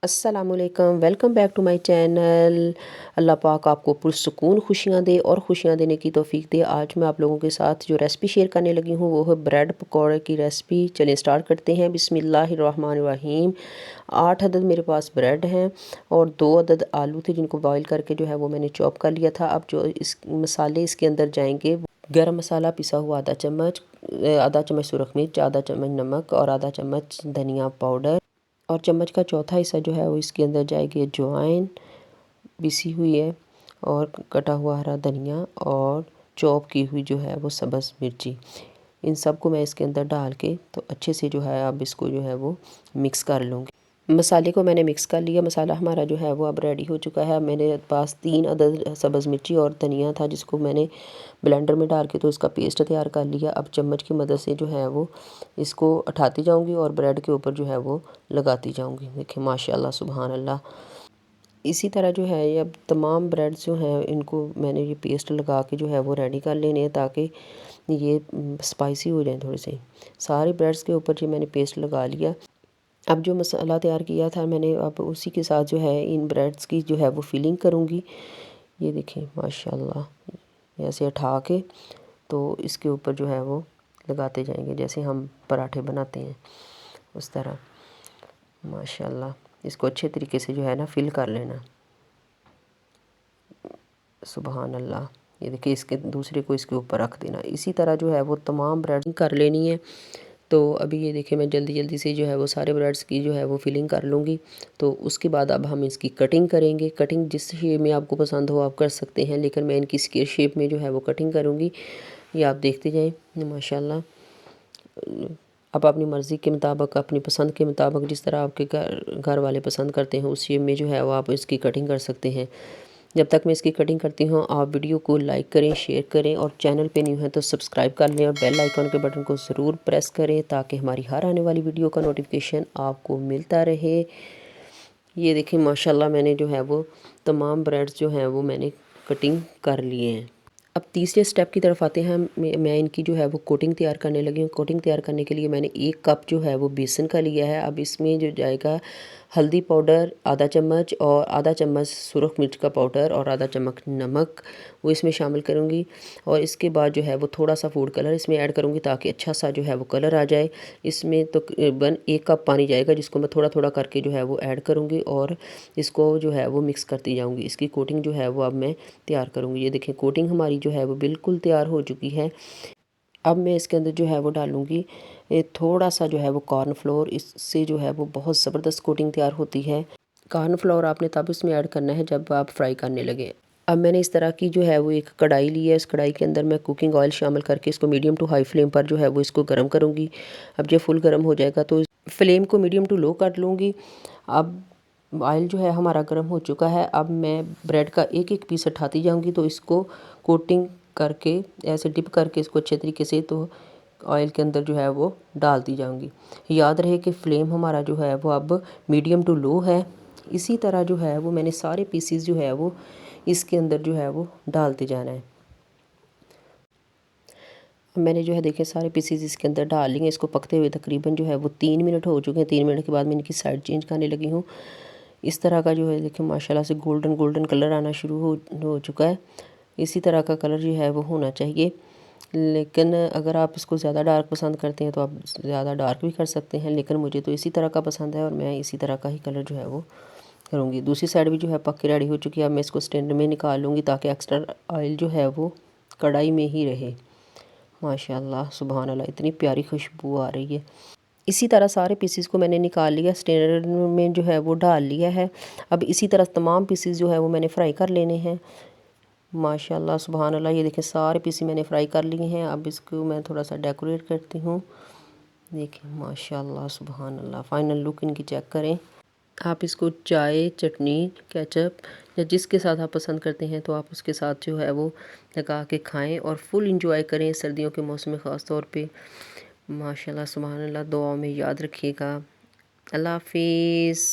अस्सलामुअलैकुम, welcome back to my channel. अल्लाह पाक आपको पुरसुकून खुशियाँ दे और खुशियाँ देने की तौफीक दे। आज मैं आप लोगों के साथ जो रेसिपी शेयर करने लगी हूँ वो है ब्रेड पकौड़े की रेसिपी। चलिए स्टार्ट करते हैं। बिस्मिल्लाहिर्रहमानिर्रहीम। 8 अदद मेरे पास ब्रेड हैं और 2 अदद आलू थे जिनको बॉईल करके जो है वो मैंने चॉप कर लिया था। अब जो इस मसाले इसके अंदर जाएंगे, गरम मसाला पिसा हुआ आधा चम्मच सुरख मिर्च, आधा चम्मच नमक और आधा चम्मच धनिया पाउडर, और चम्मच का चौथा हिस्सा जो है वो इसके अंदर जाएगी अजवाइन पिसी हुई है, और कटा हुआ हरा धनिया, और चॉप की हुई जो है वो सब्ज़ मिर्ची। इन सब को मैं इसके अंदर डाल के तो अच्छे से जो है अब इसको जो है वो मिक्स कर लूँगी। मसाले को मैंने मिक्स कर लिया। मसाला हमारा जो है वो अब रेडी हो चुका है। मेरे पास 3 अदद सब्ज़ मिर्ची और धनिया था जिसको मैंने ब्लेंडर में डाल के तो इसका पेस्ट तैयार कर लिया। अब चम्मच की मदद से जो है वो इसको उठाती जाऊंगी और ब्रेड के ऊपर जो है वो लगाती जाऊंगी। देखिए माशाल्लाह सुभान अल्लाह। इसी तरह जो है ये अब तमाम ब्रेड्स जो हैं इनको मैंने ये पेस्ट लगा के जो है वो रेडी कर लेने हैं ताकि ये स्पाइसी हो जाए थोड़े से। सारे ब्रेड्स के ऊपर जो मैंने पेस्ट लगा लिया। अब जो मसाला तैयार किया था मैंने, अब उसी के साथ जो है इन ब्रेड्स की जो है वो फिलिंग करूँगी। ये देखें माशाल्लाह, ऐसे उठा के तो इसके ऊपर जो है वो लगाते जाएंगे जैसे हम पराठे बनाते हैं उस तरह। माशाल्लाह इसको अच्छे तरीके से जो है ना फिल कर लेना। सुभान अल्लाह। ये देखिए इसके दूसरे को इसके ऊपर रख देना। इसी तरह जो है वो तमाम ब्रेड कर लेनी है। तो अभी ये देखिए मैं जल्दी जल्दी से जो है वो सारे ब्रेड्स की जो है वो फिलिंग कर लूँगी। तो उसके बाद अब हम इसकी कटिंग करेंगे। कटिंग जिस शेप में आपको पसंद हो आप कर सकते हैं, लेकिन मैं इनकी स्क्वायर शेप में जो है वो कटिंग करूँगी। ये आप देखते जाएँ माशाल्लाह। आप अपनी मर्ज़ी के मुताबिक, अपनी पसंद के मुताबिक, जिस तरह आपके घर वाले पसंद करते हैं उस शेप में जो है वो आप इसकी कटिंग कर सकते हैं। जब तक मैं इसकी कटिंग करती हूँ आप वीडियो को लाइक करें, शेयर करें, और चैनल पे न्यू हैं तो सब्सक्राइब कर लें और बेल आइकन के बटन को ज़रूर प्रेस करें ताकि हमारी हर आने वाली वीडियो का नोटिफिकेशन आपको मिलता रहे। ये देखिए माशाल्लाह मैंने जो है वो तमाम ब्रेड्स जो हैं वो मैंने कटिंग कर लिए हैं। अब तीसरे स्टेप की तरफ आते हैं। मैं इनकी जो है वो कोटिंग तैयार करने लगी हूँ। कोटिंग तैयार करने के लिए मैंने 1 कप जो है वो बेसन का लिया है। अब इसमें जो जाएगा हल्दी पाउडर आधा चम्मच, और आधा चम्मच सुरख मिर्च का पाउडर, और आधा चम्मच नमक वो इसमें शामिल करूँगी। और इसके बाद जो है वो थोड़ा सा फूड कलर इसमें ऐड करूँगी ताकि अच्छा सा जो है वो कलर आ जाए। इसमें तकरीबन 1 कप पानी जाएगा जिसको मैं थोड़ा थोड़ा करके जो है वो ऐड करूँगी और इसको जो है वो मिक्स करती जाऊँगी। इसकी कोटिंग जो है वो अब मैं तैयार करूँगी। ये देखें कोटिंग हमारी जो है वो बिल्कुल तैयार हो चुकी है। अब मैं इसके अंदर जो है वो डालूँगी थोड़ा सा जो है वो कॉर्नफ्लोर। इससे जो है वो बहुत ज़बरदस्त कोटिंग तैयार होती है। कॉर्नफ्लोर आपने तब इसमें ऐड करना है जब आप फ्राई करने लगे। अब मैंने इस तरह की जो है वो एक कढ़ाई ली है। इस कढ़ाई के अंदर मैं कुकिंग ऑयल शामिल करके इसको मीडियम टू हाई फ्लेम पर जो है वो इसको गर्म करूँगी। अब जब फुल गर्म हो जाएगा तो फ्लेम को मीडियम टू लो कर लूँगी। अब ऑयल जो है हमारा गर्म हो चुका है। अब मैं ब्रेड का एक एक पीस उठाती जाऊँगी तो इसको कोटिंग करके ऐसे डिप करके इसको अच्छे तरीके से तो ऑयल के अंदर जो है वो डालती जाऊँगी। याद रहे कि फ्लेम हमारा जो है वो अब मीडियम टू लो है। इसी तरह जो है वो मैंने सारे पीसीस जो है वो इसके अंदर जो है वो डालते जाना है। मैंने जो है देखे सारे पीसीस इसके अंदर डाल लिए। इसको पकते हुए तकरीबन जो है वो 3 मिनट हो चुके हैं। 3 मिनट के बाद मैं इनकी साइड चेंज करने लगी हूँ। इस तरह का जो है देखिए माशाल्लाह से गोल्डन गोल्डन कलर आना शुरू हो चुका है। इसी तरह का कलर जो है वो होना चाहिए, लेकिन अगर आप इसको ज़्यादा डार्क पसंद करते हैं तो आप ज़्यादा डार्क भी कर सकते हैं, लेकिन मुझे तो इसी तरह का पसंद है और मैं इसी तरह का ही कलर जो है वो करूँगी। दूसरी साइड भी जो है पक के रेडी हो चुकी है। अब मैं इसको स्टैंड में निकाल लूँगी ताकि एक्स्ट्रा ऑयल जो है वो कढ़ाई में ही रहे। माशाल्लाह सुभान अल्लाह, इतनी प्यारी खुशबू आ रही है। इसी तरह सारे पीसीस को मैंने निकाल लिया, स्टैंड में जो है वो डाल लिया है। अब इसी तरह तमाम पीसीस जो है वो मैंने फ्राई कर लेने हैं। माशाल्लाह सुभान अल्लाह, ये देखें सारे पीसी मैंने फ्राई कर लिए हैं। अब इसको मैं थोड़ा सा डेकोरेट करती हूँ। देखिए माशाल्लाह सुभान अल्लाह, फ़ाइनल लुक इनकी चेक करें। आप इसको चाय, चटनी, केचप या जिसके साथ आप पसंद करते हैं तो आप उसके साथ जो है वो लगा के खाएं और फुल इंजॉय करें सर्दियों के मौसम में ख़ास तौर पे। माशाल्लाह सुभान अल्लाह, दुआओं में याद रखिएगा। अल्लाह हाफिज़।